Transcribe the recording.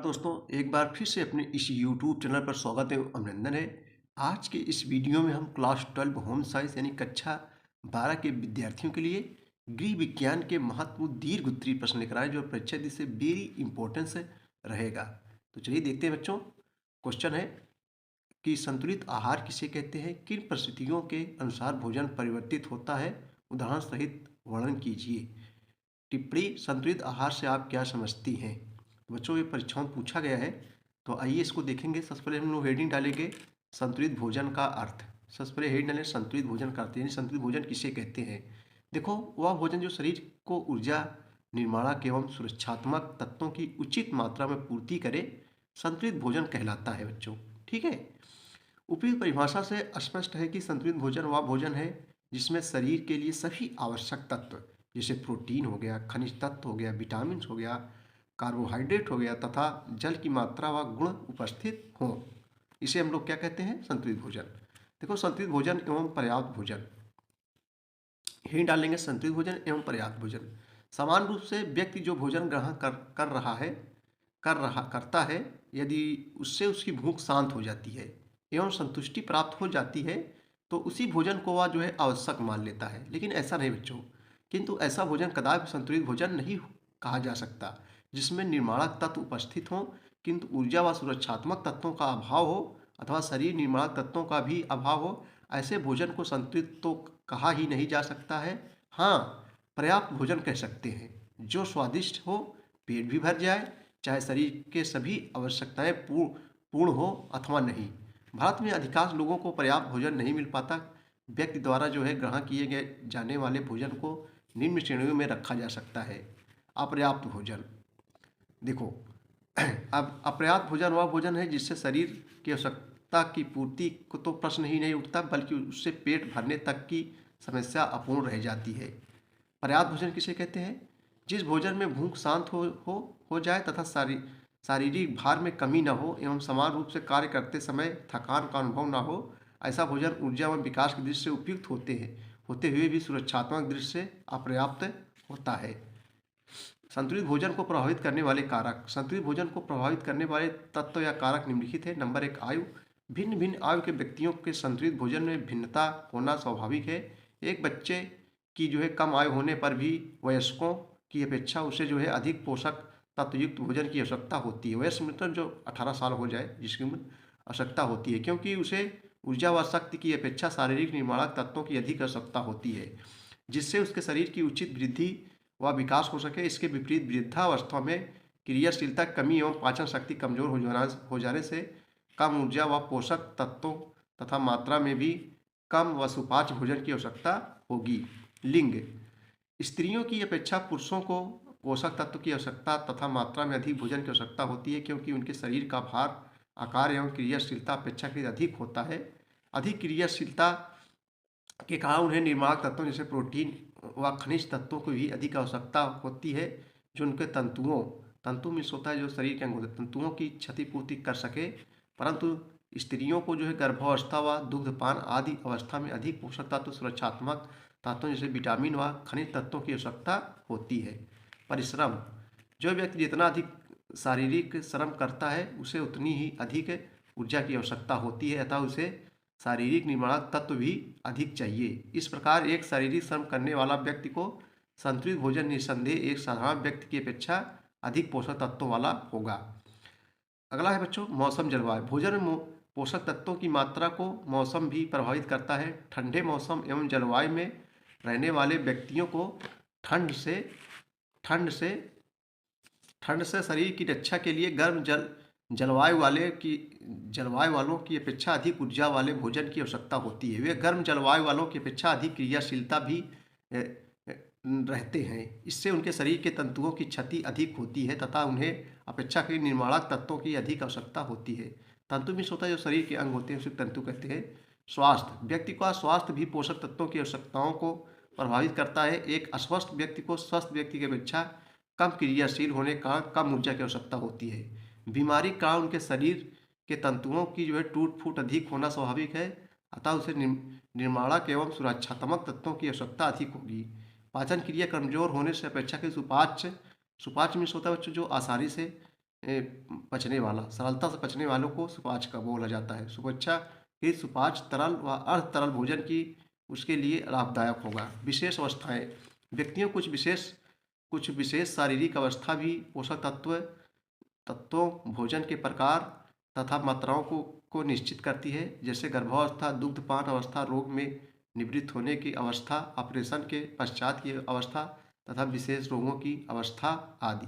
दोस्तों, एक बार फिर से अपने इस यूट्यूब चैनल पर स्वागत है, अभिनंदन है। आज के इस वीडियो में हम क्लास 12 होम साइंस यानी कक्षा 12 के विद्यार्थियों के लिए गृह विज्ञान के महत्वपूर्ण दीर्घ उत्तरीय प्रश्न लेकर आए जो परीक्षा दृष्टि से वेरी इंपॉर्टेंस रहेगा। तो चलिए देखते हैं बच्चों। क्वेश्चन है कि संतुलित आहार किसे कहते हैं, किन परिस्थितियों के अनुसार भोजन परिवर्तित होता है, उदाहरण सहित वर्णन कीजिए। टिप्पणी: संतुलित आहार से आप क्या समझती हैं। बच्चों, ये परीक्षाओं में पूछा गया है, तो आइए इसको देखेंगे। सबसे पहले हम लोग हेडिंग डालेंगे संतुलित भोजन का अर्थ। सबसे पहले हेडिंग डालें संतुलित भोजन का अर्थ, यानी संतुलित भोजन किसे कहते हैं। देखो, वह भोजन जो शरीर को ऊर्जा, निर्माणक एवं सुरक्षात्मक तत्वों की उचित मात्रा में पूर्ति करे, संतुलित भोजन कहलाता है बच्चों। ठीक है। उपयुक्त परिभाषा से स्पष्ट है कि संतुलित भोजन वह भोजन है जिसमें शरीर के लिए सभी आवश्यक तत्व जैसे प्रोटीन हो गया, खनिज तत्व हो गया, विटामिन हो गया, कार्बोहाइड्रेट हो गया तथा जल की मात्रा व गुण उपस्थित हों। इसे हम लोग क्या कहते हैं, संतुलित भोजन। देखो, संतुलित भोजन एवं पर्याप्त भोजन, यही डालेंगे संतुलित भोजन एवं पर्याप्त भोजन। समान रूप से व्यक्ति जो भोजन ग्रहण करता है, यदि उससे उसकी भूख शांत हो जाती है एवं संतुष्टि प्राप्त हो जाती है, तो उसी भोजन को वह जो है आवश्यक मान लेता है। लेकिन ऐसा नहीं बच्चों, किंतु ऐसा भोजन कदापि संतुलित भोजन नहीं कहा जा सकता जिसमें निर्माणक तत्व उपस्थित हों किंतु ऊर्जा व सुरक्षात्मक तत्वों का अभाव हो अथवा शरीर निर्माणक तत्वों का भी अभाव हो। ऐसे भोजन को संतुलित तो कहा ही नहीं जा सकता है। हाँ, पर्याप्त भोजन कह सकते हैं जो स्वादिष्ट हो, पेट भी भर जाए, चाहे शरीर के सभी आवश्यकताएं पूर्ण हो अथवा नहीं। भारत में अधिकांश लोगों को पर्याप्त भोजन नहीं मिल पाता। व्यक्ति द्वारा जो है ग्रहण किए गए जाने वाले भोजन को निम्न श्रेणियों में रखा जा सकता है। अपर्याप्त भोजन, देखो अब अपर्याप्त भोजन वह भोजन है जिससे शरीर की आवश्यकता की पूर्ति को तो प्रश्न ही नहीं उठता, बल्कि उससे पेट भरने तक की समस्या अपूर्ण रह जाती है। पर्याप्त भोजन किसे कहते हैं, जिस भोजन में भूख शांत हो जाए तथा शारीरिक भार में कमी न हो एवं समान रूप से कार्य करते समय थकान का अनुभव न हो। ऐसा भोजन ऊर्जा एवं विकास की दृष्टि से उपयुक्त होते हुए भी सुरक्षात्मक दृष्टि से अपर्याप्त होता है। संतुलित भोजन को प्रभावित करने वाले कारक, संतुलित भोजन को प्रभावित करने वाले तत्व या कारक निम्नलिखित है। नंबर 1, आयु। भिन्न भिन्न आयु के व्यक्तियों के संतुलित भोजन में भिन्नता होना स्वाभाविक है। एक बच्चे की जो है कम आयु होने पर भी वयस्कों की अपेक्षा उसे जो है अधिक पोषक तत्वयुक्त भोजन की आवश्यकता होती है। वयस्क मतलब जो 18 साल हो जाए जिसकी उम्र, आवश्यकता होती है, क्योंकि उसे ऊर्जा व शक्ति की अपेक्षा शारीरिक निर्माणक तत्वों की अधिक आवश्यकता होती है जिससे उसके शरीर की उचित वृद्धि व विकास हो सके। इसके विपरीत वृद्धावस्था में क्रियाशीलता कमी एवं पाचन शक्ति कमजोर हो जाने से कम ऊर्जा व पोषक तत्वों तथा मात्रा में भी कम व सुपाच्य भोजन की आवश्यकता होगी। लिंग, स्त्रियों की अपेक्षा पुरुषों को पोषक तत्व की आवश्यकता तथा मात्रा में अधिक भोजन की आवश्यकता होती है, क्योंकि उनके शरीर का भार, आकार एवं क्रियाशीलता अपेक्षाकृत अधिक होता है। अधिक क्रियाशीलता के कारण उन्हें निर्माणक तत्वों जैसे प्रोटीन व खनिज तत्वों की भी अधिक आवश्यकता होती है, जो उनके तंतु में होता है, जो शरीर के अंग होते हैं, तंतुओं की क्षतिपूर्ति कर सके। परंतु स्त्रियों को जो है गर्भावस्था व दुग्धपान आदि अवस्था में अधिक पोषक तत्व, सुरक्षात्मक तत्वों जैसे विटामिन व खनिज तत्वों की आवश्यकता होती है। परिश्रम, जो व्यक्ति जितना अधिक शारीरिक श्रम करता है उसे उतनी ही अधिक ऊर्जा की आवश्यकता होती है, अतः उसे शारीरिक निर्माणक तत्व भी अधिक चाहिए। इस प्रकार एक शारीरिक श्रम करने वाला व्यक्ति को संतुलित भोजन निस्संदेह एक साधारण व्यक्ति की अपेक्षा अधिक पोषक तत्वों वाला होगा। अगला है बच्चों मौसम जलवायु। भोजन में पोषक तत्वों की मात्रा को मौसम भी प्रभावित करता है। ठंडे मौसम एवं जलवायु में रहने वाले व्यक्तियों को ठंड से शरीर की रक्षा के लिए गर्म जलवायु वालों की अपेक्षा अधिक ऊर्जा वाले भोजन की आवश्यकता होती है। वे गर्म जलवायु वालों की अपेक्षा अधिक क्रियाशीलता भी रहते हैं। इससे उनके शरीर के तंतुओं की क्षति अधिक होती है तथा उन्हें अपेक्षाकृत निर्माणक तत्वों की अधिक आवश्यकता होती है। तंतु में होता है जो शरीर के अंग होते हैं उसे तंतु कहते हैं। स्वास्थ्य, व्यक्ति का स्वास्थ्य भी पोषक तत्वों की आवश्यकताओं को प्रभावित करता है। एक अस्वस्थ व्यक्ति को स्वस्थ व्यक्ति की अपेक्षा कम क्रियाशील होने का कम ऊर्जा की आवश्यकता होती है। बीमारी के कारण उनके शरीर के तंतुओं की जो है टूट फूट अधिक होना स्वाभाविक है, अतः उसे निर्माणक एवं सुरक्षात्मक तत्वों की आवश्यकता अधिक होगी। पाचन क्रिया कमजोर होने से अपेक्षा के सुपाच्य में होता है बच्चों जो आसानी से ए, पचने वाला, सरलता से पचने वालों को सुपाच्य का बोला जाता है। सुपेक्षा ही सुपाच्य तरल व अर्ध तरल भोजन की उसके लिए लाभदायक होगा। विशेष अवस्थाएं, व्यक्तियों कुछ विशेष शारीरिक अवस्था भी पोषक तत्वों भोजन के प्रकार तथा मात्राओं को निश्चित करती है, जैसे गर्भावस्था, दुग्धपान अवस्था, रोग में निवृत्त होने की अवस्था, ऑपरेशन के पश्चात की अवस्था तथा विशेष रोगों की अवस्था आदि।